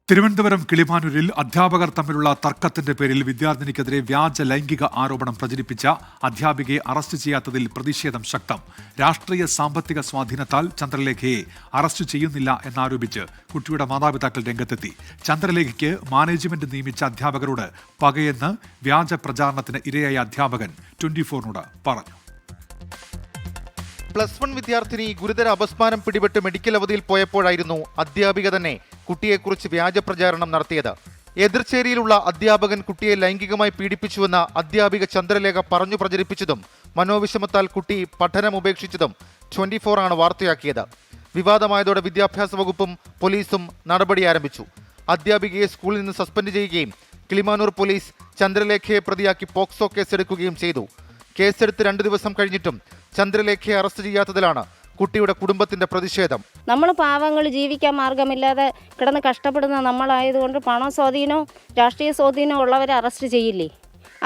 തിരുവനന്തപുരം കിളിമാനൂരിൽ അധ്യാപകർ തമ്മിലുള്ള തർക്കത്തിന്റെ പേരിൽ വിദ്യാർത്ഥിനിക്കെതിരെ വ്യാജ ലൈംഗിക ആരോപണം പ്രചരിപ്പിച്ച അധ്യാപികയെ അറസ്റ്റ് ചെയ്യാത്തതിൽ പ്രതിഷേധം ശക്തം. രാഷ്ട്രീയ സാമ്പത്തിക സ്വാധീനത്താൽ ചന്ദ്രലേഖയെ അറസ്റ്റ് ചെയ്യുന്നില്ല എന്നാരോപിച്ച് കുട്ടിയുടെ മാതാപിതാക്കൾ രംഗത്തെത്തി. ചന്ദ്രലേഖയ്ക്ക് മാനേജ്മെന്റ് നിയമിച്ച അധ്യാപകരോട് പകയെന്ന് വ്യാജ പ്രചാരണത്തിന് ഇരയായ അധ്യാപകൻ 24നോട് പറഞ്ഞു. +1 വിദ്യാർത്ഥിനി ഗുരുതര അപസ്മാരം പിടിപെട്ട് മെഡിക്കൽ അവധിയിൽ പോയപ്പോഴായിരുന്നു അധ്യാപിക തന്നെ കുട്ടിയെക്കുറിച്ച് വ്യാജ പ്രചാരണം നടത്തിയത്. എതിർചേരിയിലുള്ള അധ്യാപകൻ കുട്ടിയെ ലൈംഗികമായി പീഡിപ്പിച്ചുവെന്ന അധ്യാപിക ചന്ദ്രലേഖ പറഞ്ഞു പ്രചരിപ്പിച്ചതും മനോവിഷമത്താൽ കുട്ടി പഠനം ഉപേക്ഷിച്ചതും 24 ആണ് വാർത്തയാക്കിയത്. വിവാദമായതോടെ വിദ്യാഭ്യാസ വകുപ്പും പോലീസും നടപടി ആരംഭിച്ചു. അധ്യാപികയെ സ്കൂളിൽ നിന്ന് സസ്പെൻഡ് ചെയ്യുകയും കിളിമാനൂർ പോലീസ് ചന്ദ്രലേഖയെ പ്രതിയാക്കി പോക്സോ കേസെടുക്കുകയും ചെയ്തു. കേസെടുത്ത് 2 ദിവസം കഴിഞ്ഞിട്ടും ചന്ദ്രലേഖയെ അറസ്റ്റ് ചെയ്യാത്തതിലാണ് കുട്ടിയുടെ കുടുംബത്തിന്റെ പ്രതിഷേധം. നമ്മൾ പാവങ്ങൾ ജീവിക്കാൻ മാർഗമില്ലാതെ കിടന്ന് കഷ്ടപ്പെടുന്ന നമ്മളായതുകൊണ്ട് പണ സ്വാധീനവും രാഷ്ട്രീയ സ്വാധീനവും ഉള്ളവരെ അറസ്റ്റ് ചെയ്യില്ലേ?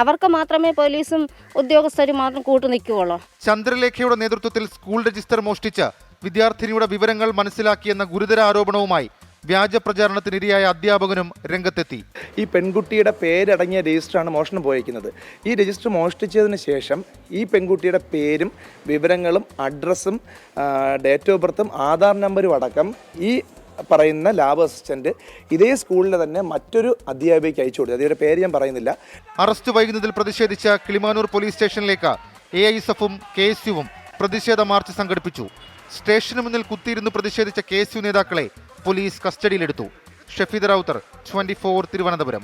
അവർക്ക് മാത്രമേ പോലീസും ഉദ്യോഗസ്ഥരും മാത്രം കൂട്ടു നിൽക്കുകയുള്ളൂ. ചന്ദ്രലേഖയുടെ നേതൃത്വത്തിൽ സ്കൂൾ രജിസ്റ്റർ മോഷ്ടിച്ച് വിദ്യാർത്ഥിനിയുടെ വിവരങ്ങൾ മനസ്സിലാക്കിയെന്ന ഗുരുതര ആരോപണവുമായി വ്യാജ പ്രചാരണത്തിനിരയായ അധ്യാപകനും രംഗത്തെത്തി. ഈ പെൺകുട്ടിയുടെ പേരടങ്ങിയ രജിസ്റ്ററാണ് മോഷണം പോയിരിക്കുന്നത്. ഈ രജിസ്റ്റർ മോഷ്ടിച്ചതിന് ശേഷം ഈ പെൺകുട്ടിയുടെ പേരും വിവരങ്ങളും അഡ്രസ്സും ഡേറ്റ് ഓഫ് ബർത്തും ആധാർ നമ്പരും അടക്കം ഈ പറയുന്ന ലാബ് അസിസ്റ്റന്റ് ഇതേ സ്കൂളിലെ തന്നെ മറ്റൊരു അധ്യാപികയ്ക്ക് അയച്ചു കൊടുത്തു. അതിയുടെ പേര് ഞാൻ പറയുന്നില്ല. അറസ്റ്റ് വൈകുന്നതിൽ പ്രതിഷേധിച്ച കിളിമാനൂർ പോലീസ് സ്റ്റേഷനിലേക്ക് AISF-ഉം KSU-വും പ്രതിഷേധ മാർച്ച് സംഘടിപ്പിച്ചു. സ്റ്റേഷന് മുന്നിൽ കുത്തിയിരുന്ന് പ്രതിഷേധിച്ച KSU നേതാക്കളെ പോലീസ് കസ്റ്റഡിയിലെടുത്തു. ഷഫീദ് റൌത്തർ, 24 തിരുവനന്തപുരം.